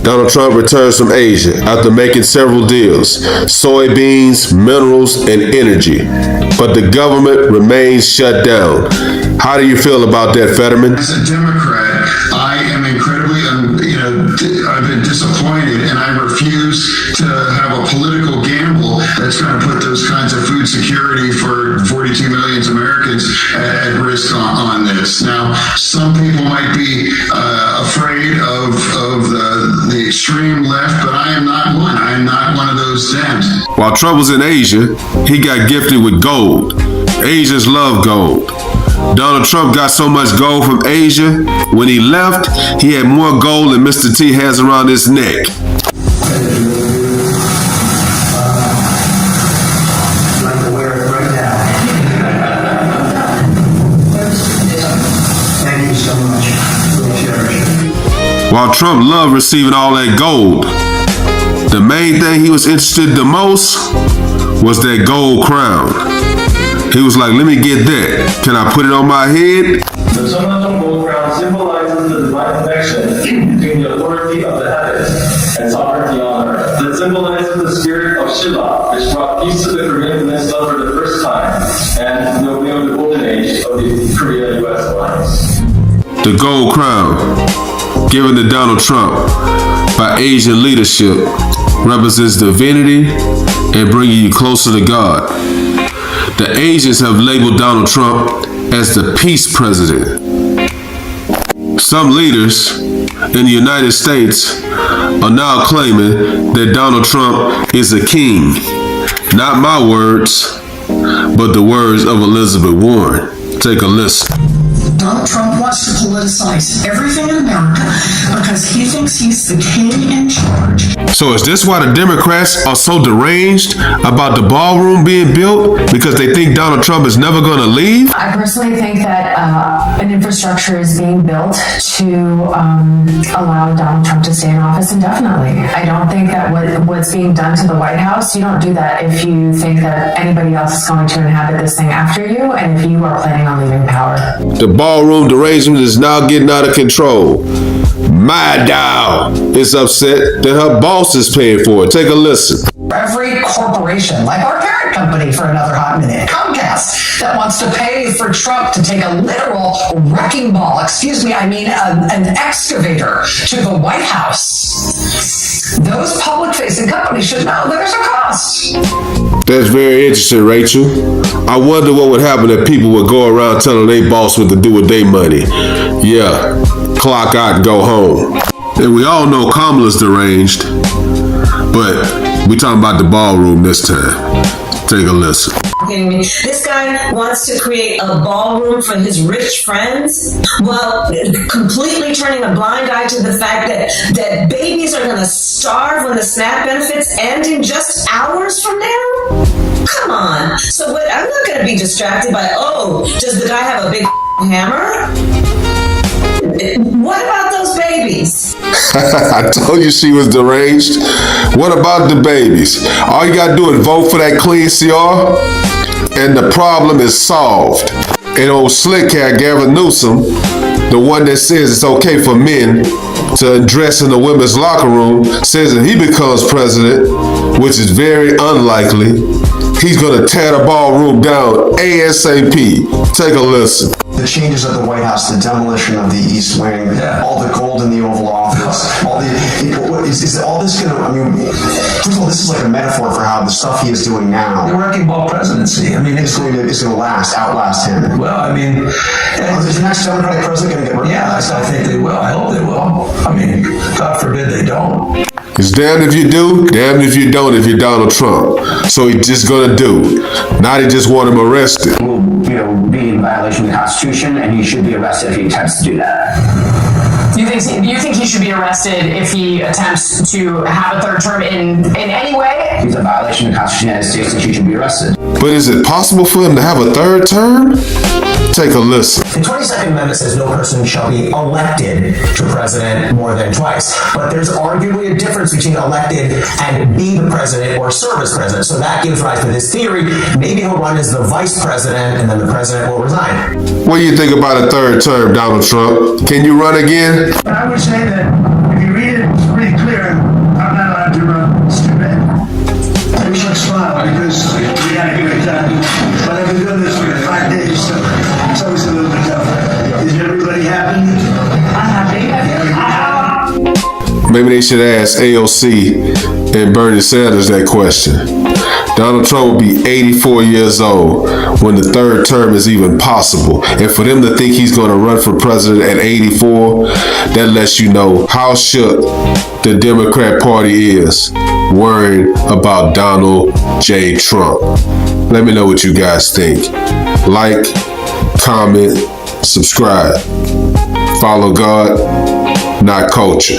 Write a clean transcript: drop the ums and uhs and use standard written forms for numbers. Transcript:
Donald Trump returns from Asia after making several deals: soybeans, minerals, and energy. But the government remains shut down. How do you feel about that, Fetterman? As a Democrat, I am incredibly, I've been disappointed, and I refuse to have a political gamble that's going to put those kinds of food security for 42 million Americans at risk on this. Now, some people might be afraid of the extreme left, but I am not one. I am not one of those Dems. While Trump was in Asia, he got gifted with gold. Asians love gold. Donald Trump got so much gold from Asia, when he left, he had more gold than Mr. T has around his neck. While Trump loved receiving all that gold, the main thing he was interested the most was that gold crown. He was like, let me get that. Can I put it on my head? The Sonata gold crown symbolizes the divine connection between the authority of the heavens and sovereignty on earth. It symbolizes the spirit of Shiva, which brought peace to the Korean Peninsula for the first time, and the golden age of the Korea-US alliance. The gold crown, given to Donald Trump by Asian leadership, represents divinity and bringing you closer to God. The Asians have labeled Donald Trump as the peace president. Some leaders in the United States are now claiming that Donald Trump is a king. Not my words, but the words of Elizabeth Warren. Take a listen. Donald Trump wants to politicize everything in America because he thinks he's the king in charge. So is this why the Democrats are so deranged about the ballroom being built? Because they think Donald Trump is never going to leave? I personally think that an infrastructure is being built to allow Donald Trump to stay in office indefinitely. I don't think that what's being done to the White House, you don't do that if you think that anybody else is going to inhabit this thing after you, and if you are planning on leaving power. The ballroom derangement is now getting out of control. Maddow is upset that her boss is paying for it. Take a listen. Every corporation, like our parent company for another hot minute, Comcast, that wants to pay for Trump to take a literal wrecking ball, an excavator to the White House. Those public-facing companies should know that there's a cost. That's very interesting, Rachel. I wonder what would happen if people would go around telling their boss what to do with their money. Yeah, clock out and go home. And we all know Kamala's deranged, but we talking about the ballroom this time. Take a listen. This guy wants to create a ballroom for his rich friends while completely turning a blind eye to the fact that babies are going to starve when the SNAP benefits end in just hours from now? Come on. So I'm not going to be distracted by, does the guy have a big hammer? What about those babies? I told you she was deranged. What about the babies? All you gotta do is vote for that clean CR, and the problem is solved. And old slick cat Gavin Newsom, the one that says it's okay for men to undress in the women's locker room, says that he becomes president, which is very unlikely, he's gonna tear the ballroom down ASAP. Take a listen. The changes at the White House, the demolition of the East Wing, all the gold in the Oval Office, is all this going to, first of all, this is like a metaphor for how the stuff he is doing now. The wrecking ball presidency. It's going to outlast him. Well, is the next Democratic president going to get rid of that? I think they will. I hope they will. God forbid they don't. It's damned if you do, damned if you don't if you're Donald Trump. So he's just gonna do. Now they just want him arrested. Will be in violation of the Constitution, and he should be arrested if he attempts to do that. Do you think he should be arrested if he attempts to have a third term in any way? He's a violation of the Constitution of the United States, and he should be arrested. But is it possible for him to have a third term? Take a listen. The 22nd Amendment says no person shall be elected to president more than twice. But there's arguably a difference between elected and be the president or serve as president. So that gives rise to this theory. Maybe he'll run as the vice president and then the president will resign. What do you think about a third term, Donald Trump? Can you run again? I would say that if you read it, it's pretty clear Is everybody happy? Maybe they should ask AOC and Bernie Sanders that question. Donald Trump will be 84 years old when the third term is even possible. And for them to think he's going to run for president at 84, that lets you know how shook the Democrat Party is worried about Donald J. Trump. Let me know what you guys think. Like, comment, subscribe. Follow God, not culture.